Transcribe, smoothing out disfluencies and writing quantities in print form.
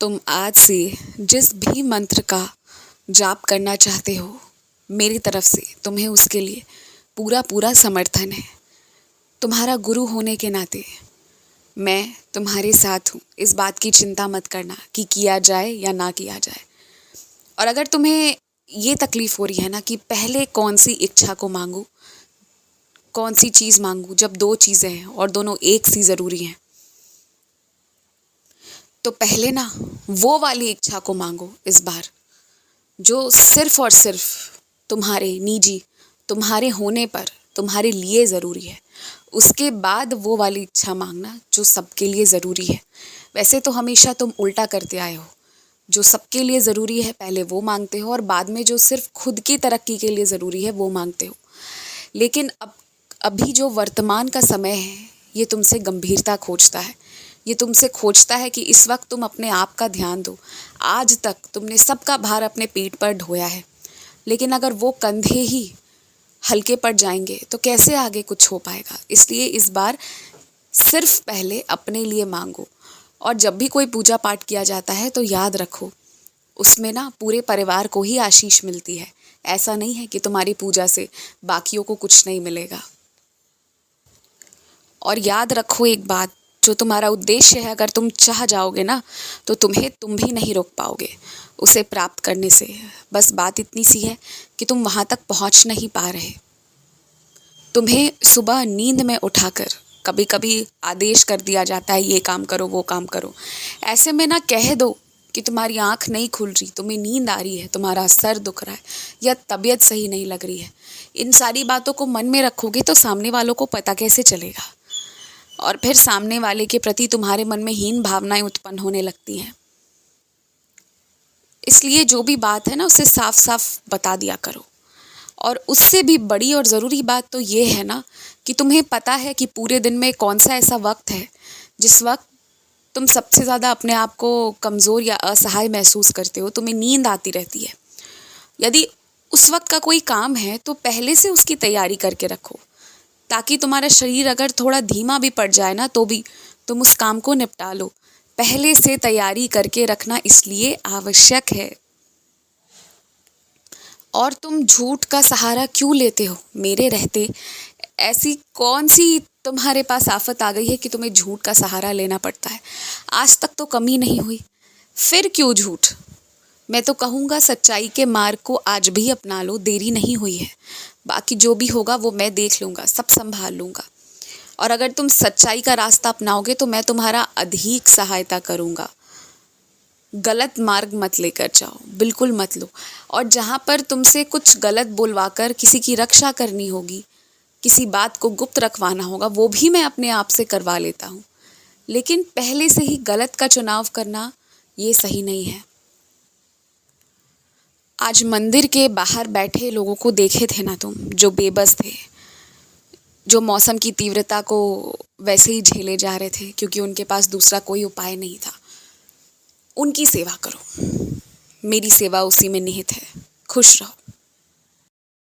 तुम आज से जिस भी मंत्र का जाप करना चाहते हो, मेरी तरफ से तुम्हें उसके लिए पूरा पूरा समर्थन है। तुम्हारा गुरु होने के नाते मैं तुम्हारे साथ हूँ। इस बात की चिंता मत करना कि किया जाए या ना किया जाए। और अगर तुम्हें ये तकलीफ़ हो रही है ना कि पहले कौन सी इच्छा को मांगूँ, कौन सी चीज़ मांगूँ, जब दो चीज़ें हैं और दोनों एक सी ज़रूरी हैं, तो पहले ना वो वाली इच्छा को मांगो इस बार, जो सिर्फ़ और सिर्फ तुम्हारे निजी, तुम्हारे होने पर, तुम्हारे लिए ज़रूरी है। उसके बाद वो वाली इच्छा मांगना जो सबके लिए ज़रूरी है। वैसे तो हमेशा तुम उल्टा करते आए हो, जो सबके लिए ज़रूरी है पहले वो मांगते हो और बाद में जो सिर्फ खुद की तरक्की के लिए ज़रूरी है वो मांगते हो। लेकिन अभी जो वर्तमान का समय है, ये तुमसे गंभीरता खोजता है। ये तुमसे खोजता है कि इस वक्त तुम अपने आप का ध्यान दो। आज तक तुमने सबका भार अपने पीठ पर ढोया है, लेकिन अगर वो कंधे ही हल्के पड़ जाएंगे तो कैसे आगे कुछ हो पाएगा। इसलिए इस बार सिर्फ पहले अपने लिए मांगो। और जब भी कोई पूजा पाठ किया जाता है तो याद रखो, उसमें ना पूरे परिवार को ही आशीष मिलती है। ऐसा नहीं है कि तुम्हारी पूजा से बाकियों को कुछ नहीं मिलेगा। और याद रखो एक बात, जो तुम्हारा उद्देश्य है, अगर तुम चाह जाओगे ना तो तुम भी नहीं रोक पाओगे उसे प्राप्त करने से। बस बात इतनी सी है कि तुम वहाँ तक पहुँच नहीं पा रहे। तुम्हें सुबह नींद में उठाकर कभी कभी आदेश कर दिया जाता है, ये काम करो वो काम करो। ऐसे में ना कह दो कि तुम्हारी आँख नहीं खुल रही, तुम्हें नींद आ रही है, तुम्हारा सर दुख रहा है या तबीयत सही नहीं लग रही है। इन सारी बातों को मन में रखोगे तो सामने वालों को पता कैसे चलेगा, और फिर सामने वाले के प्रति तुम्हारे मन में हीन भावनाएं उत्पन्न होने लगती हैं। इसलिए जो भी बात है ना उसे साफ साफ बता दिया करो। और उससे भी बड़ी और ज़रूरी बात तो ये है ना कि तुम्हें पता है कि पूरे दिन में कौन सा ऐसा वक्त है जिस वक्त तुम सबसे ज़्यादा अपने आप को कमज़ोर या असहाय महसूस करते हो, तुम्हें नींद आती रहती है। यदि उस वक्त का कोई काम है तो पहले से उसकी तैयारी करके रखो, ताकि तुम्हारा शरीर अगर थोड़ा धीमा भी पड़ जाए ना तो भी तुम उस काम को निपटा लो। पहले से तैयारी करके रखना इसलिए आवश्यक है। और तुम झूठ का सहारा क्यों लेते हो मेरे रहते? ऐसी कौन सी तुम्हारे पास आफत आ गई है कि तुम्हें झूठ का सहारा लेना पड़ता है? आज तक तो कमी नहीं हुई, फिर क्यों झूठ? मैं तो कहूँगा सच्चाई के मार्ग को आज भी अपना लो, देरी नहीं हुई है। बाकी जो भी होगा वो मैं देख लूँगा, सब संभाल लूँगा। और अगर तुम सच्चाई का रास्ता अपनाओगे तो मैं तुम्हारा अधिक सहायता करूँगा। गलत मार्ग मत लेकर जाओ, बिल्कुल मत लो। और जहाँ पर तुमसे कुछ गलत बुलवाकर किसी की रक्षा करनी होगी, किसी बात को गुप्त रखवाना होगा, वो भी मैं अपने आप से करवा लेता हूँ। लेकिन पहले से ही गलत का चुनाव करना ये सही नहीं है। आज मंदिर के बाहर बैठे लोगों को देखे थे ना तुम, जो बेबस थे, जो मौसम की तीव्रता को वैसे ही झेले जा रहे थे क्योंकि उनके पास दूसरा कोई उपाय नहीं था। उनकी सेवा करो, मेरी सेवा उसी में निहित है। खुश रहो।